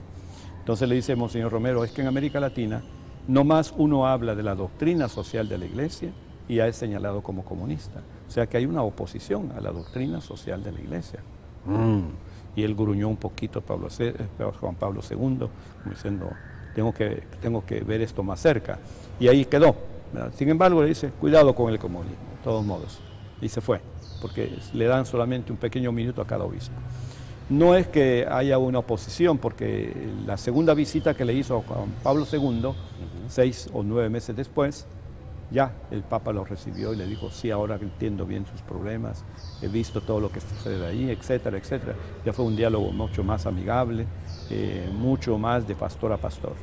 Entonces le dice Monseñor Romero, es que en América Latina no más uno habla de la doctrina social de la Iglesia y ya es señalado como comunista. O sea que hay una oposición a la doctrina social de la Iglesia. Y él gruñó un poquito Juan Pablo II, diciendo, tengo que ver esto más cerca. Y ahí quedó, ¿verdad? Sin embargo, le dice, cuidado con el comunismo, de todos modos. Y se fue, porque le dan solamente un pequeño minuto a cada obispo. No es que haya una oposición, porque la segunda visita que le hizo a Juan Pablo II, 6 o 9 meses después, ya el Papa lo recibió y le dijo, sí, ahora entiendo bien sus problemas, he visto todo lo que sucede ahí, etcétera, etcétera. Ya fue un diálogo mucho más amigable, mucho más de pastor a pastor.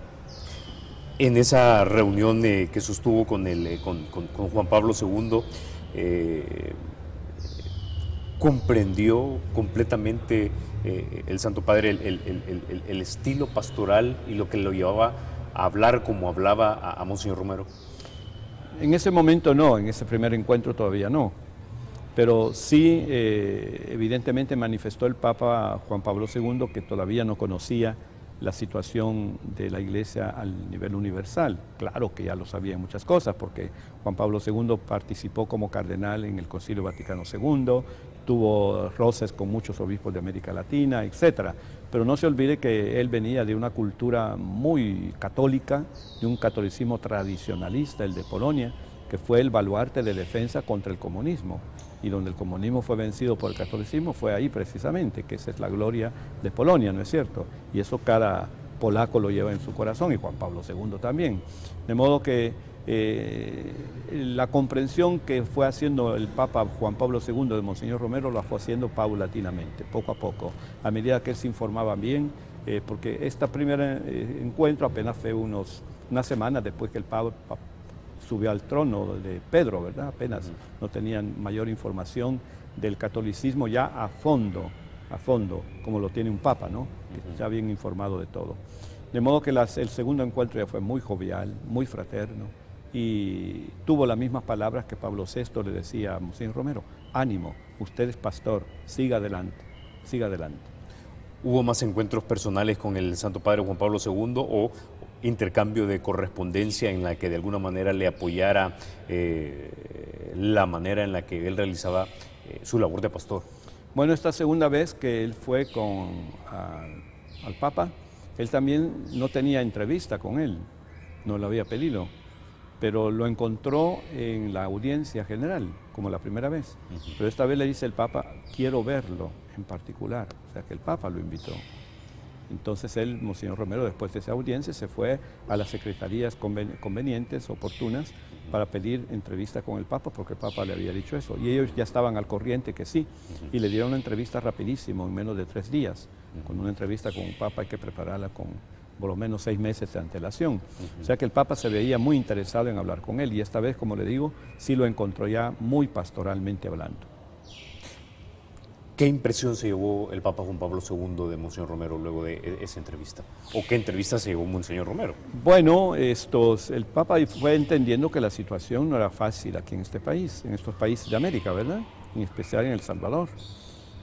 En esa reunión que sostuvo con Juan Pablo II, ¿comprendió completamente el Santo Padre el estilo pastoral y lo que lo llevaba a hablar como hablaba a Monseñor Romero? En ese momento no, en ese primer encuentro todavía no, pero sí evidentemente manifestó el Papa Juan Pablo II que todavía no conocía la situación de la Iglesia al nivel universal. Claro que ya lo sabía en muchas cosas, porque Juan Pablo II participó como cardenal en el Concilio Vaticano II, tuvo roces con muchos obispos de América Latina, etc. Pero no se olvide que él venía de una cultura muy católica, de un catolicismo tradicionalista, el de Polonia, que fue el baluarte de defensa contra el comunismo. Y donde el comunismo fue vencido por el catolicismo fue ahí precisamente, que esa es la gloria de Polonia, ¿no es cierto? Y eso cada polaco lo lleva en su corazón, y Juan Pablo II también. De modo que la comprensión que fue haciendo el Papa Juan Pablo II de Monseñor Romero la fue haciendo paulatinamente, poco a poco, a medida que él se informaba bien, porque este primer encuentro apenas fue unas semanas después que el Papa subió al trono de Pedro, ¿verdad? Apenas no tenían mayor información del catolicismo ya a fondo, como lo tiene un papa, ¿no? Que está bien informado de todo. De modo que el segundo encuentro ya fue muy jovial, muy fraterno, y tuvo las mismas palabras que Pablo VI le decía a Monseñor Romero: ánimo, usted es pastor, siga adelante, siga adelante. ¿Hubo más encuentros personales con el Santo Padre Juan Pablo II o intercambio de correspondencia en la que de alguna manera le apoyara la manera en la que él realizaba su labor de pastor? Bueno, esta segunda vez que él fue al Papa, él también no tenía entrevista con él, no lo había pedido, pero lo encontró en la audiencia general, como la primera vez. Pero esta vez le dice el Papa: quiero verlo en particular, o sea que el Papa lo invitó. Entonces él, Monseñor Romero, después de esa audiencia, se fue a las secretarías convenientes, oportunas, para pedir entrevista con el Papa, porque el Papa le había dicho eso. Y ellos ya estaban al corriente que sí, y le dieron una entrevista rapidísimo, en menos de 3 días. Con una entrevista con un Papa hay que prepararla con por lo menos 6 meses de antelación. O sea que el Papa se veía muy interesado en hablar con él, y esta vez, como le digo, sí lo encontró ya muy pastoralmente hablando. ¿Qué impresión se llevó el Papa Juan Pablo II de Monseñor Romero luego de esa entrevista? ¿O qué entrevista se llevó Monseñor Romero? Bueno, el Papa fue entendiendo que la situación no era fácil aquí en este país, en estos países de América, ¿verdad? En especial en El Salvador.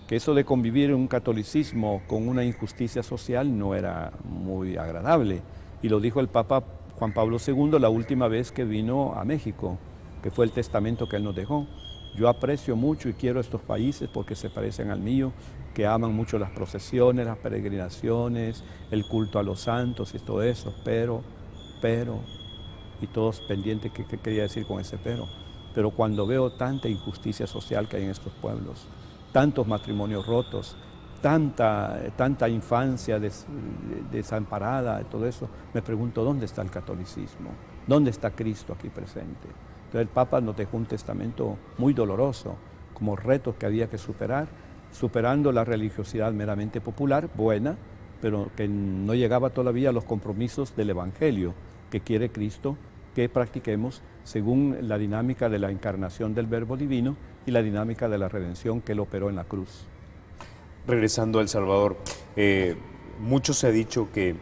Que eso de convivir en un catolicismo con una injusticia social no era muy agradable. Y lo dijo el Papa Juan Pablo II la última vez que vino a México, que fue el testamento que él nos dejó. Yo aprecio mucho y quiero estos países porque se parecen al mío, que aman mucho las procesiones, las peregrinaciones, el culto a los santos y todo eso, pero, y todos pendientes, ¿qué quería decir con ese pero? Pero cuando veo tanta injusticia social que hay en estos pueblos, tantos matrimonios rotos, tanta infancia desamparada, todo eso, me pregunto: ¿dónde está el catolicismo? ¿Dónde está Cristo aquí presente? Entonces el Papa nos dejó un testamento muy doloroso, como retos que había que superar, superando la religiosidad meramente popular, buena, pero que no llegaba todavía a los compromisos del Evangelio que quiere Cristo que practiquemos según la dinámica de la encarnación del Verbo Divino y la dinámica de la redención que él operó en la cruz. Regresando a El Salvador, mucho se ha dicho que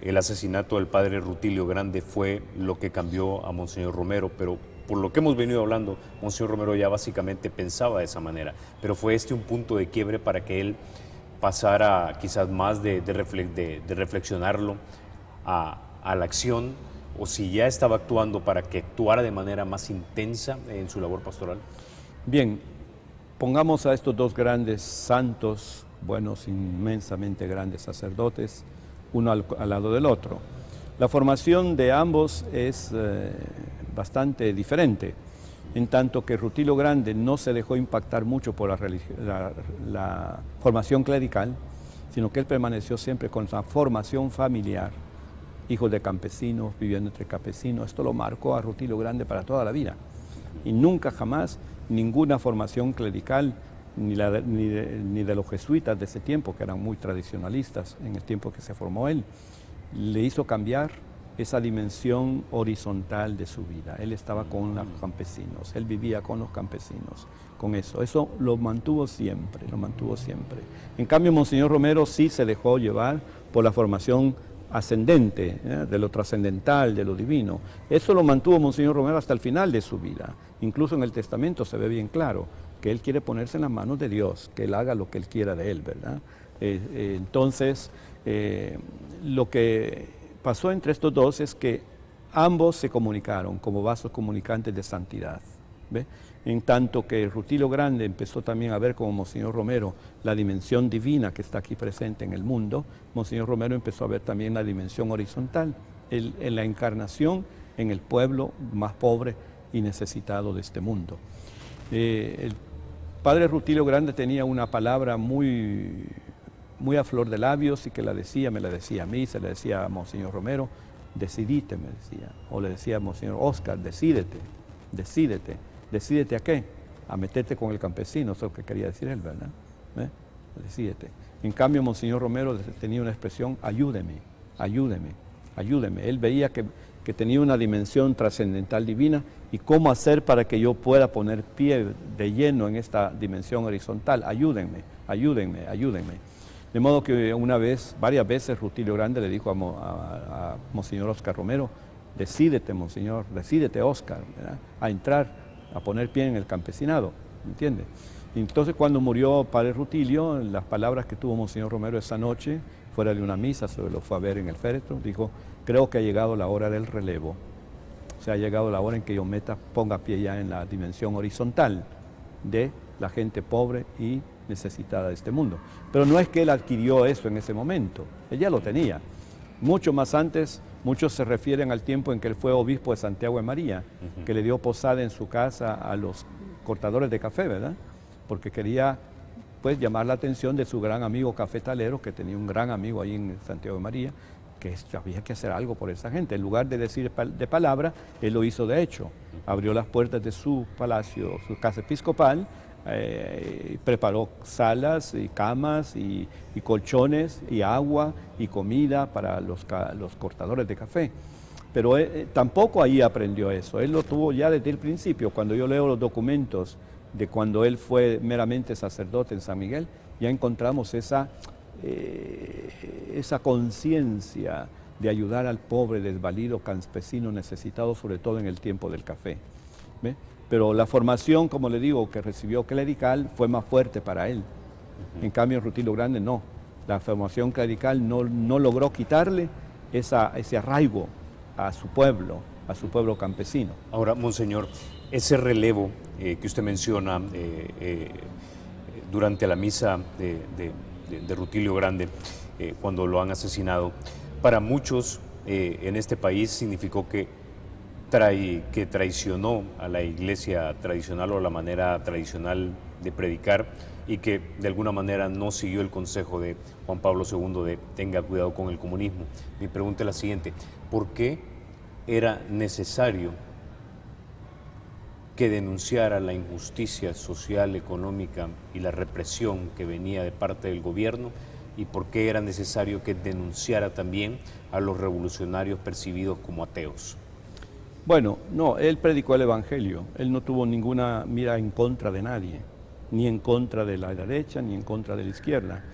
el asesinato del padre Rutilio Grande fue lo que cambió a Monseñor Romero, pero por lo que hemos venido hablando, Monseñor Romero ya básicamente pensaba de esa manera, pero fue un punto de quiebre para que él pasara quizás más de reflexionarlo a la acción, o si ya estaba actuando para que actuara de manera más intensa en su labor pastoral. Bien, pongamos a estos dos grandes santos, buenos, inmensamente grandes sacerdotes, uno al lado del otro. La formación de ambos es bastante diferente, en tanto que Rutilio Grande no se dejó impactar mucho por la formación clerical, sino que él permaneció siempre con la formación familiar, hijo de campesinos, viviendo entre campesinos. Esto lo marcó a Rutilio Grande para toda la vida, y nunca jamás ninguna formación clerical, ni de los jesuitas de ese tiempo, que eran muy tradicionalistas en el tiempo que se formó él, le hizo cambiar esa dimensión horizontal de su vida. Él estaba con los campesinos, él vivía con los campesinos, con eso lo mantuvo siempre, En cambio, Monseñor Romero sí se dejó llevar por la formación ascendente, de lo trascendental, de lo divino. Eso lo mantuvo Monseñor Romero hasta el final de su vida. Incluso en el testamento se ve bien claro que él quiere ponerse en las manos de Dios, que él haga lo que él quiera de él, ¿verdad? Entonces, Lo que pasó entre estos dos es que ambos se comunicaron como vasos comunicantes de santidad. ¿Ve? En tanto que Rutilio Grande empezó también a ver como Monseñor Romero la dimensión divina que está aquí presente en el mundo, Monseñor Romero empezó a ver también la dimensión horizontal, en la encarnación en el pueblo más pobre y necesitado de este mundo. El padre Rutilio Grande tenía una palabra muy a flor de labios y que me la decía a mí, se la decía a Monseñor Romero, decidite, me decía, o le decía a Monseñor Oscar, decídete, decídete. ¿Decídete a qué? A meterte con el campesino, eso es lo que quería decir él, ¿verdad? Decídete. En cambio, Monseñor Romero tenía una expresión, ayúdeme, ayúdeme, ayúdeme. Él veía que tenía una dimensión trascendental divina y cómo hacer para que yo pueda poner pie de lleno en esta dimensión horizontal. Ayúdenme, ayúdenme, ayúdenme. De modo que varias veces Rutilio Grande le dijo a Monseñor Oscar Romero, decídete, Monseñor, decídete, Oscar, ¿verdad? A entrar, a poner pie en el campesinado, ¿entiende? Y entonces cuando murió Padre Rutilio, las palabras que tuvo Monseñor Romero esa noche, fuera de una misa, se lo fue a ver en el féretro, dijo, creo que ha llegado la hora del relevo, o sea, ha llegado la hora en que yo ponga pie ya en la dimensión horizontal de la gente pobre y necesitada de este mundo. Pero no es que él adquirió eso en ese momento, él ya lo tenía. Mucho más antes, muchos se refieren al tiempo en que él fue obispo de Santiago de María, que le dio posada en su casa a los cortadores de café, ¿verdad? Porque quería pues llamar la atención de su gran amigo cafetalero, que tenía un gran amigo ahí en Santiago de María, que había que hacer algo por esa gente. En lugar de decir de palabra, él lo hizo de hecho. Abrió las puertas de su palacio, su casa episcopal, preparó salas y camas y colchones y agua y comida para los cortadores de café. Pero tampoco ahí aprendió eso, él lo tuvo ya desde el principio. Cuando yo leo los documentos de cuando él fue meramente sacerdote en San Miguel, ya encontramos esa conciencia de ayudar al pobre, desvalido, campesino necesitado, sobre todo en el tiempo del café. ¿Ve? Pero la formación, como le digo, que recibió clerical fue más fuerte para él. En cambio, Rutilio Grande no. La formación clerical no logró quitarle ese arraigo a su pueblo campesino. Ahora, Monseñor, ese relevo que usted menciona durante la misa de Rutilio Grande, cuando lo han asesinado, para muchos en este país significó que traicionó a la iglesia tradicional o la manera tradicional de predicar y que de alguna manera no siguió el consejo de Juan Pablo II de tenga cuidado con el comunismo. Mi pregunta es la siguiente, ¿por qué era necesario que denunciara la injusticia social, económica y la represión que venía de parte del gobierno? ¿Y por qué era necesario que denunciara también a los revolucionarios percibidos como ateos? Bueno, no, él predicó el Evangelio, él no tuvo ninguna mira en contra de nadie, ni en contra de la derecha, ni en contra de la izquierda.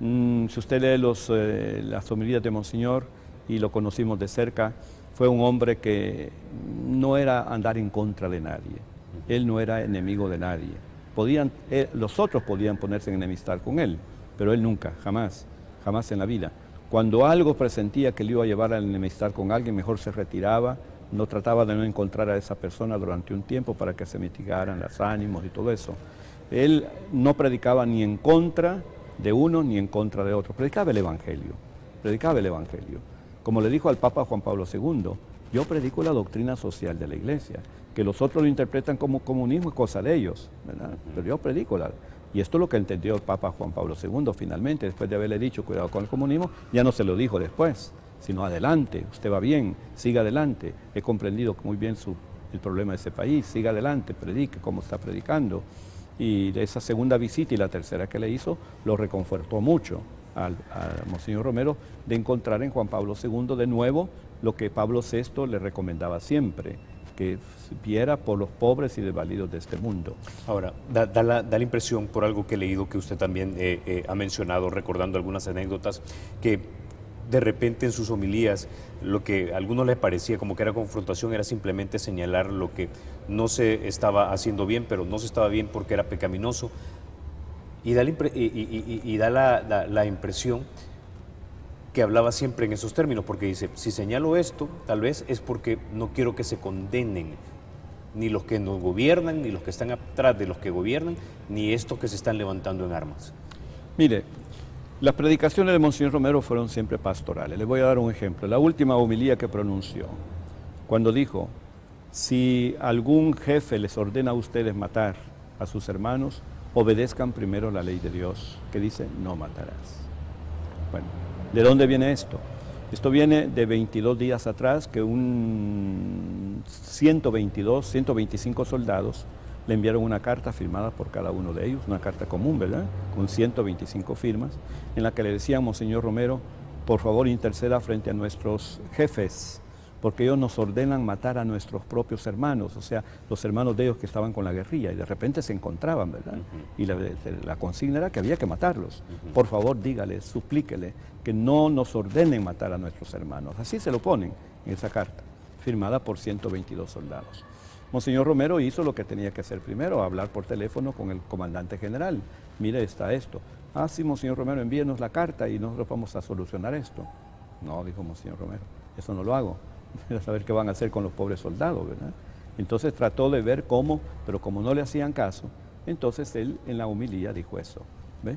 Si usted lee las homilías de Monseñor, y lo conocimos de cerca, fue un hombre que no era andar en contra de nadie, él no era enemigo de nadie. Los otros podían ponerse en enemistad con él, pero él nunca, jamás en la vida. Cuando algo presentía que le iba a llevar a la enemistad con alguien, mejor se retiraba, no trataba de no encontrar a esa persona durante un tiempo para que se mitigaran los ánimos y todo eso. Él no predicaba ni en contra de uno ni en contra de otro, predicaba el Evangelio. Como le dijo al Papa Juan Pablo II, yo predico la doctrina social de la Iglesia, que los otros lo interpretan como comunismo, es cosa de ellos, ¿verdad? Pero yo predico y esto es lo que entendió el Papa Juan Pablo II finalmente, después de haberle dicho cuidado con el comunismo, ya no se lo dijo después, sino adelante, usted va bien, siga adelante, he comprendido muy bien el problema de ese país, siga adelante, predique como está predicando. Y de esa segunda visita y la tercera que le hizo, lo reconfortó mucho a Monseñor Romero de encontrar en Juan Pablo II de nuevo lo que Pablo VI le recomendaba siempre, que viera por los pobres y desvalidos de este mundo. Ahora, da la impresión, por algo que he leído, que usted también ha mencionado, recordando algunas anécdotas, que de repente en sus homilías lo que a algunos les parecía como que era confrontación era simplemente señalar lo que no se estaba haciendo bien, pero no se estaba bien porque era pecaminoso, y da la impresión que hablaba siempre en esos términos, porque dice, si señalo esto, tal vez es porque no quiero que se condenen ni los que nos gobiernan, ni los que están atrás de los que gobiernan, ni estos que se están levantando en armas. Mire, las predicaciones de Monseñor Romero fueron siempre pastorales. Les voy a dar un ejemplo. La última homilía que pronunció, cuando dijo, si algún jefe les ordena a ustedes matar a sus hermanos, obedezcan primero la ley de Dios, que dice, no matarás. Bueno, ¿de dónde viene esto? Esto viene de 22 días atrás, que 125 soldados le enviaron una carta firmada por cada uno de ellos, una carta común, ¿verdad?, con 125 firmas, en la que le decían, Monseñor Romero, por favor interceda frente a nuestros jefes, porque ellos nos ordenan matar a nuestros propios hermanos, o sea, los hermanos de ellos que estaban con la guerrilla, y de repente se encontraban, ¿verdad? Y la consigna era que había que matarlos. Por favor, dígale, suplíquele, que no nos ordenen matar a nuestros hermanos. Así se lo ponen en esa carta, firmada por 122 soldados. Monseñor Romero hizo lo que tenía que hacer primero, hablar por teléfono con el comandante general. Mire, está esto. Ah, sí, Monseñor Romero, envíenos la carta y nosotros vamos a solucionar esto. No, dijo Monseñor Romero, eso no lo hago. A saber qué van a hacer con los pobres soldados, ¿verdad? Entonces trató de ver cómo, pero como no le hacían caso, entonces él en la homilía dijo eso. ¿Ve?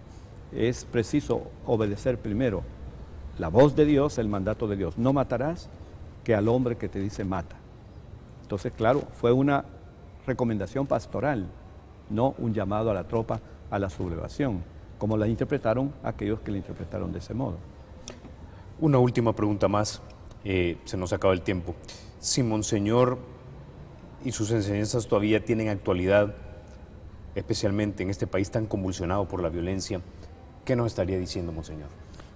Es preciso obedecer primero la voz de Dios, el mandato de Dios. No matarás, que al hombre que te dice mata. Entonces, claro, fue una recomendación pastoral, no un llamado a la tropa a la sublevación, como la interpretaron aquellos que la interpretaron de ese modo. Una última pregunta más. Se nos acaba el tiempo. Si Monseñor y sus enseñanzas todavía tienen actualidad, especialmente en este país tan convulsionado por la violencia, ¿qué nos estaría diciendo, Monseñor?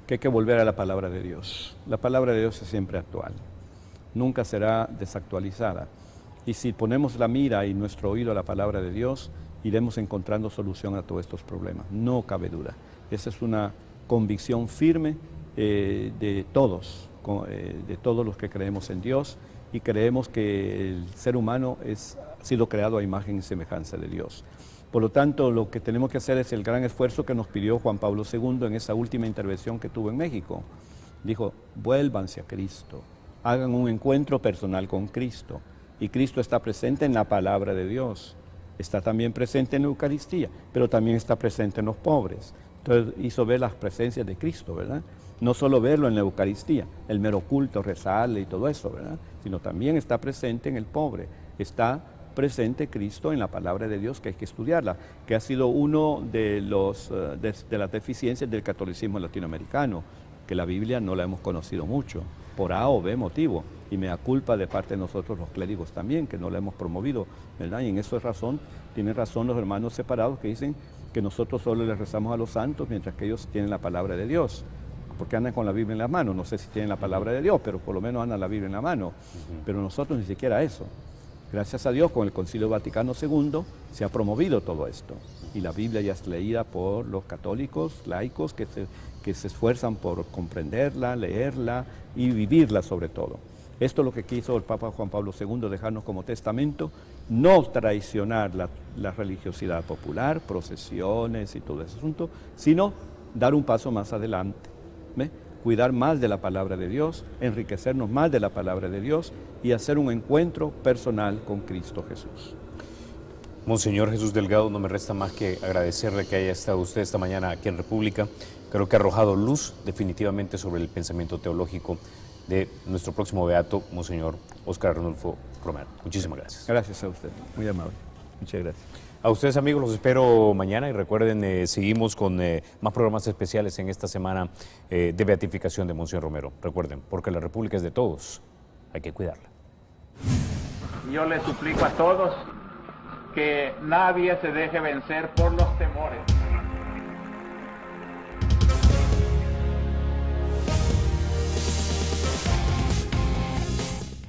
Que hay que volver a la palabra de Dios. La palabra de Dios es siempre actual, nunca será desactualizada. Y si ponemos la mira y nuestro oído a la palabra de Dios, iremos encontrando solución a todos estos problemas, no cabe duda. Esa es una convicción firme de todos los que creemos en Dios y creemos que el ser humano ha sido creado a imagen y semejanza de Dios. Por lo tanto, lo que tenemos que hacer es el gran esfuerzo que nos pidió Juan Pablo II en esa última intervención que tuvo en México. Dijo, vuélvanse a Cristo, hagan un encuentro personal con Cristo. Y Cristo está presente en la palabra de Dios, está también presente en la Eucaristía, pero también está presente en los pobres. Entonces hizo ver las presencias de Cristo, ¿verdad? No solo verlo en la Eucaristía, el mero culto, rezarle y todo eso, ¿verdad? Sino también está presente en el pobre, está presente Cristo en la palabra de Dios, que hay que estudiarla, que ha sido uno de las deficiencias del catolicismo latinoamericano, que la Biblia no la hemos conocido mucho, por A o B motivo, y me da culpa de parte de nosotros los clérigos también, que no la hemos promovido, ¿verdad? Y en eso tienen razón los hermanos separados que dicen que nosotros solo les rezamos a los santos, mientras que ellos tienen la palabra de Dios, porque andan con la Biblia en la mano, no sé si tienen la palabra de Dios, pero por lo menos andan la Biblia en la mano, pero nosotros ni siquiera eso. Gracias a Dios, con el Concilio Vaticano II se ha promovido todo esto, y la Biblia ya es leída por los católicos, laicos, que se esfuerzan por comprenderla, leerla y vivirla sobre todo. Esto es lo que quiso el Papa Juan Pablo II, dejarnos como testamento, no traicionar la religiosidad popular, procesiones y todo ese asunto, sino dar un paso más adelante, ¿ve? Cuidar más de la palabra de Dios, enriquecernos más de la palabra de Dios y hacer un encuentro personal con Cristo Jesús. Monseñor Jesús Delgado, no me resta más que agradecerle que haya estado usted esta mañana aquí en República. Creo que ha arrojado luz definitivamente sobre el pensamiento teológico de nuestro próximo beato, Monseñor Óscar Arnulfo Romero. Muchísimas gracias. Gracias a usted, muy amable. Muchas gracias. A ustedes, amigos, los espero mañana y recuerden, seguimos con más programas especiales en esta semana de beatificación de Monseñor Romero. Recuerden, porque la República es de todos, hay que cuidarla. Yo les suplico a todos que nadie se deje vencer por los temores.